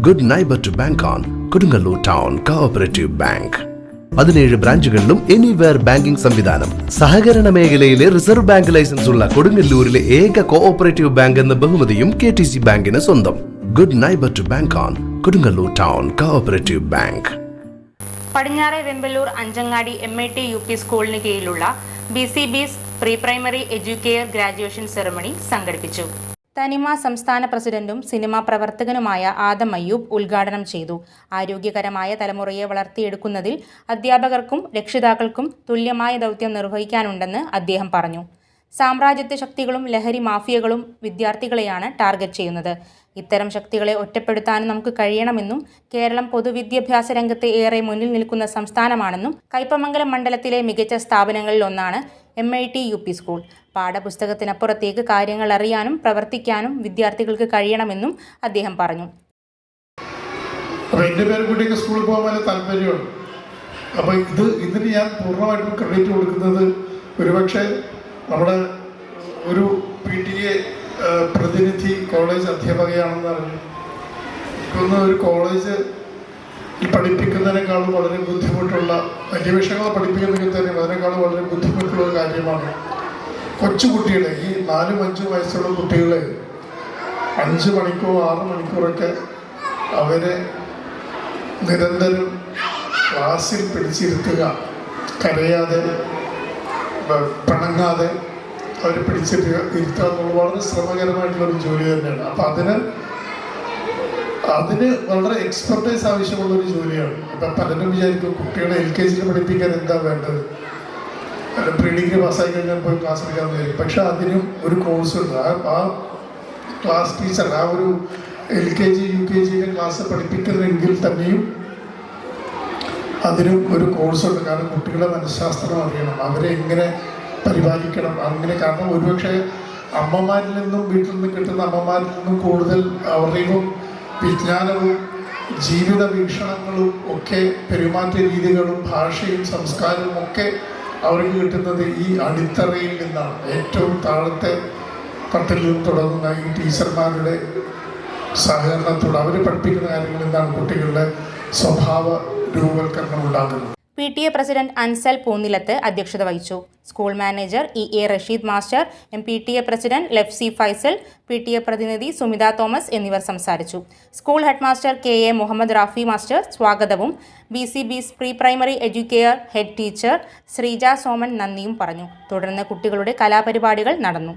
Good neighbour to bank on Kodungallur town cooperative bank. 17 ബ്രാഞ്ചുകളിലും anywhere banking സംവിധാനം. സഹകരണ മേഖലയിലെ റിസർവ് ബാങ്ക് ലൈസൻസ് ഉള്ള കൊടുങ്ങല്ലൂരിലെ ഏക കോഓപ്പറേറ്റീവ് ബാങ്ക് എന്ന ബഹുമതിയും KTC ബാങ്കിന് സ്വന്തം. Good neighbour to bank on Kodungallur town cooperative bank. പടിഞ്ഞാറെ വെമ്പലൂർ അഞ്ചങ്ങാടി MIT UP സ്കൂളിന് കീഴിലുള്ള BCB's pre primary educare graduation ceremony സംഘടിപ്പിച്ചു. തനിമ സംസ്ഥാന പ്രസിഡന്റും സിനിമാ പ്രവർത്തകനുമായ ആദം അയ്യൂബ് ഉദ്ഘാടനം ചെയ്തു. ആരോഗ്യകരമായ തലമുറയെ വളർത്തിയെടുക്കുന്നതിൽ അധ്യാപകർക്കും രക്ഷിതാക്കൾക്കും തുല്യമായ ദൗത്യം നിർവഹിക്കാനുണ്ടെന്ന് അദ്ദേഹം പറഞ്ഞു. സാമ്രാജ്യത്വ ശക്തികളും ലഹരി മാഫിയകളും വിദ്യാർത്ഥികളെയാണ് ടാർഗറ്റ് ചെയ്യുന്നത്. ഇത്തരം ശക്തികളെ ഒറ്റപ്പെടുത്താനും നമുക്ക് കഴിയണമെന്നും കേരളം പൊതുവിദ്യാഭ്യാസ രംഗത്ത് ഏറെ മുന്നിൽ നിൽക്കുന്ന സംസ്ഥാനമാണെന്നും കയ്പമംഗലം മണ്ഡലത്തിലെ മികച്ച സ്ഥാപനങ്ങളിൽ ഒന്നാണ് MIT UP സ്കൂൾ. പാഠപുസ്തകത്തിനപ്പുറത്തേക്ക് കാര്യങ്ങൾ അറിയാനും പ്രവർത്തിക്കാനും വിദ്യാർത്ഥികൾക്ക് കഴിയണമെന്നും അദ്ദേഹം പറഞ്ഞു. എൻ്റെ പേരക്കുട്ടിക്ക് സ്കൂളിൽ പോകാൻ വലിയ താല്പര്യമാണ്. അപ്പോൾ ഇതിന് ഞാൻ പൂർണ്ണമായിട്ടും ക്രെഡിറ്റ് കൊടുക്കുന്നത് ഒരുപക്ഷെ നമ്മുടെ ഒരു PTA പ്രതിനിധി കോളേജ് അധ്യാപകയാണെന്ന് അറിഞ്ഞു. ഒരു കോളേജ് പഠിപ്പിക്കുന്നതിനേക്കാളും വളരെ ബുദ്ധിമുട്ടുള്ള വലിയ വിഷയങ്ങൾ പഠിപ്പിക്കുന്നതിൽ തന്നെ അതിനേക്കാളും വളരെ ബുദ്ധിമുട്ടുള്ള ഒരു കാര്യമാണ് കൊച്ചുകുട്ടികളെ, ഈ 4-5 വയസ്സുള്ള കുട്ടികളെ 5 മണിക്കൂർ 6 മണിക്കൂറൊക്കെ അവരെ നിരന്തരം ക്ലാസ്സിൽ പിടിച്ചിരുത്തുക, കരയാതെ പിണങ്ങാതെ അവരെ പിടിച്ചിരുത്തുക എന്നുള്ളത് വളരെ ശ്രമകരമായിട്ടുള്ളൊരു ജോലി തന്നെയാണ്. അപ്പം അതിന് വളരെ എക്സ്പെർട്ടൈസ് ആവശ്യമുള്ളൊരു ജോലിയാണ്. അപ്പം പലരും വിചാരിക്കും കുട്ടികളെ LKG പഠിപ്പിക്കാൻ എന്താ വേണ്ടത്, പ്രീ ഡിഗ്രി പാസ്സായി കഴിഞ്ഞാൽ പോയി ക്ലാസ് എടുക്കാമെന്ന് വിചാരിക്കും. പക്ഷെ അതിനും ഒരു കോഴ്സ് ഉണ്ട്. ആ ക്ലാസ് ടീച്ചർ ആ ഒരു LKG UKG ക്ലാസ് പഠിപ്പിക്കുന്നെങ്കിൽ തന്നെയും അതിനും ഒരു കോഴ്സുണ്ട്. കാരണം കുട്ടികളെ മനഃശാസ്ത്രം അറിയണം, അവരെ എങ്ങനെ പരിപാലിക്കണം അങ്ങനെ. കാരണം ഒരുപക്ഷെ അമ്മമാരിൽ നിന്നും വീട്ടിൽ നിന്ന് കിട്ടുന്ന അമ്മമാരിൽ നിന്നും കൂടുതൽ അറിവും വിജ്ഞാനവും ജീവിത വീക്ഷണങ്ങളും ഒക്കെ പെരുമാറ്റ രീതികളും ഭാഷയും സംസ്കാരവും ഒക്കെ അവർക്ക് കിട്ടുന്നത് ഈ അടിത്തറയിൽ നിന്നാണ്. ഏറ്റവും താഴത്തെ തട്ടിൽ നിന്ന് തുടങ്ങുന്ന ഈ ടീച്ചർമാരുടെ സഹകരണത്തോടെ അവർ പഠിപ്പിക്കുന്ന കാര്യങ്ങളിൽ നിന്നാണ് കുട്ടികളുടെ സ്വഭാവ രൂപവൽക്കരണം ഉണ്ടാകുന്നത്. PTA പ്രസിഡന്റ് അൻസൽ പൂന്നിലത്ത് അധ്യക്ഷത വഹിച്ചു. School manager EA Rasheed master, MPTA president Lafsi Faisal, PTA പ്രതിനിധി സുമിത തോമസ് എന്നിവർ സംസാരിച്ചു. School headmaster KA Muhammad Rafi master സ്വാഗതവും BCB's pre primary educare head teacher Sreeja Soman നന്ദിയും പറഞ്ഞു. തുടർന്ന് കുട്ടികളുടെ കലാപരിപാടികൾ നടന്നു.